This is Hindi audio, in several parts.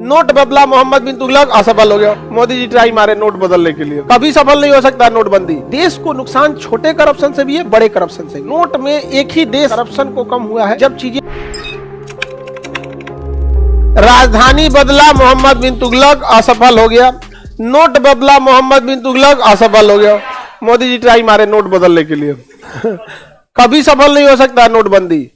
नोट बदला मोहम्मद बिन तुगलक, असफल हो गया। मोदी जी ट्राई मारे नोट बदलने के लिए, कभी सफल नहीं हो सकता नोटबंदी। देश को नुकसान छोटे करप्शन से भी है, बड़े करप्शन से भी। नोट में एक ही देश करप्शन को कम हुआ है जब चीजें। राजधानी बदला मोहम्मद बिन तुगलक, असफल हो गया। नोट बदला मोहम्मद बिन तुगलक, असफल हो गया। मोदी जी ट्राई मारे नोट बदलने के लिए कभी सफल नहीं हो सकता नोटबंदी।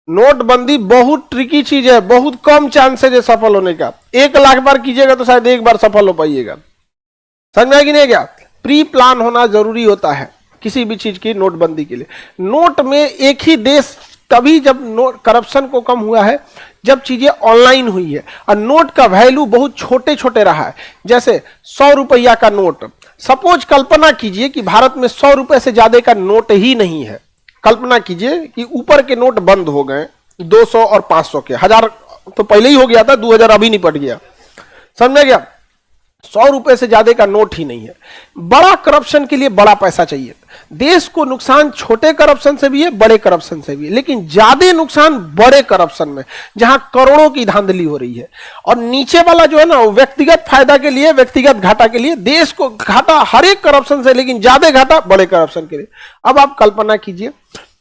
नोटबंदी बहुत ट्रिकी चीज है, बहुत कम चांसेज है सफल होने का। 1 लाख बार कीजिएगा तो शायद एक बार सफल हो पाइएगा। समझ में कि नहीं? क्या प्री प्लान होना जरूरी होता है किसी भी चीज की नोटबंदी के लिए। नोट में एक ही देश तभी जब नोट करप्शन को कम हुआ है जब चीजें ऑनलाइन हुई है और नोट का वैल्यू बहुत छोटे छोटे रहा है। जैसे 100 रुपया का नोट, सपोज कल्पना कीजिए कि भारत में 100 रुपए से ज्यादा का नोट ही नहीं है। कल्पना कीजिए कि ऊपर के नोट बंद हो गए, 200 और 500 के, 1000 तो पहले ही हो गया था, 2000 अभी निपट गया। समझ में गया? 100 रुपए से ज्यादा का नोट ही नहीं है। बड़ा करप्शन के लिए बड़ा पैसा चाहिए। देश को नुकसान छोटे करप्शन से भी है, बड़े करप्शन से भी है, लेकिन ज्यादा नुकसान बड़े करप्शन में, जहां करोड़ों की धांधली हो रही है। और नीचे वाला जो है ना, व्यक्तिगत फायदा के लिए, व्यक्तिगत घाटा के लिए, देश को घाटा हर एक करप्शन से, लेकिन ज्यादा घाटा बड़े करप्शन के लिए। अब आप कल्पना कीजिए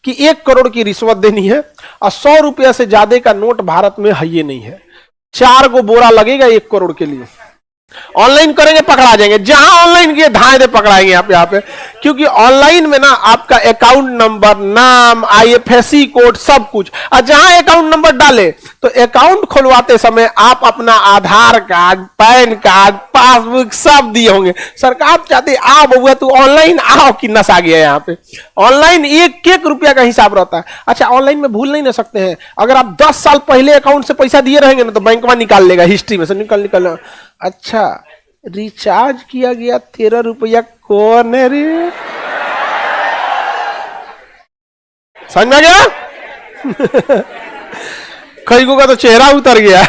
कि 1 करोड़ की रिश्वत देनी है और 100 रुपया से ज्यादा का नोट भारत में है ही नहीं है। 4 गो बोरा लगेगा 1 करोड़ के लिए। ऑनलाइन करेंगे पकड़ा जाएंगे, जहां ऑनलाइन किए धाए दे पकड़ाएंगे यहाँ पे, क्योंकि ऑनलाइन में ना आपका अकाउंट नंबर, नाम, IFSC कोड सब कुछ, और जहां अकाउंट नंबर डाले तो अकाउंट खुलवाते समय आप अपना आधार कार्ड, पैन कार्ड, पासबुक सब दिए होंगे। सरकार चाहती आ बबुआ तू ऑनलाइन आओ कि नशा गया। यहाँ पे ऑनलाइन 1-1 रुपया का हिसाब रहता है। अच्छा, ऑनलाइन में भूल नहीं ना सकते हैं, अगर आप 10 साल पहले अकाउंट से पैसा दिए रहेंगे ना तो बैंक में निकाल लेगा, हिस्ट्री में से निकल। अच्छा, रिचार्ज किया गया 13 रुपया, कौन है रे? समझ में गया? कई को का तो चेहरा उतर गया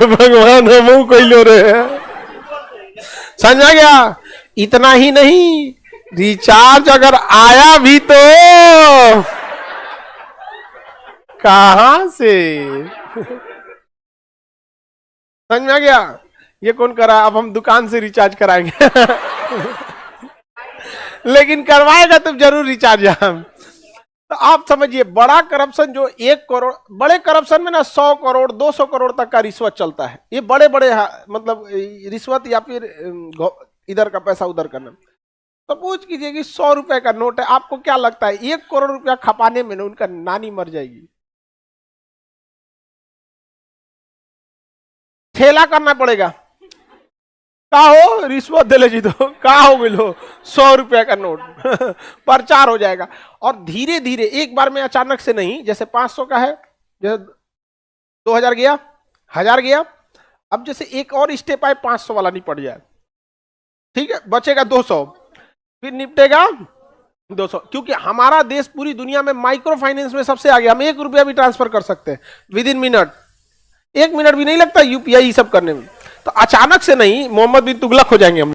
भगवान हम कोई लो रहे हैं। समझ में गया? इतना ही नहीं, रिचार्ज अगर आया भी तो कहां से? समझ में गया? ये कौन करा? अब हम दुकान से रिचार्ज कराएंगे लेकिन करवाएगा तो जरूर रिचार्ज हम। तो आप समझिए, बड़ा करप्शन जो 1 करोड़, बड़े करप्शन में ना 100 करोड़ 200 करोड़ तक का रिश्वत चलता है। ये बड़े बड़े मतलब रिश्वत या फिर इधर का पैसा उधर करना। तो पूछ कीजिए कि 100 रुपए का नोट है, आपको क्या लगता है 1 करोड़ रुपया खपाने में ना उनका नानी मर जाएगी। ठेला करना पड़ेगा, का हो रिश्वत दे ले जी, तो का हो मिलो 100 रुपया का नोट प्रचार हो जाएगा। और धीरे धीरे एक बार में अचानक से नहीं, जैसे 500 का है, जैसे 2000 गया, 1000 गया, अब जैसे एक और स्टेप आए 500 वाला निपट जाए, ठीक है, बचेगा 200, फिर निपटेगा 200। क्योंकि हमारा देश पूरी दुनिया में माइक्रो फाइनेंस में सबसे आगे, हम 1 रुपया भी ट्रांसफर कर सकते हैं विद इन मिनट, 1 मिनट भी नहीं लगता UPI सब करने में। तो अचानक से नहीं मोहम्मद बिन तुगलक हो जाएंगे हम।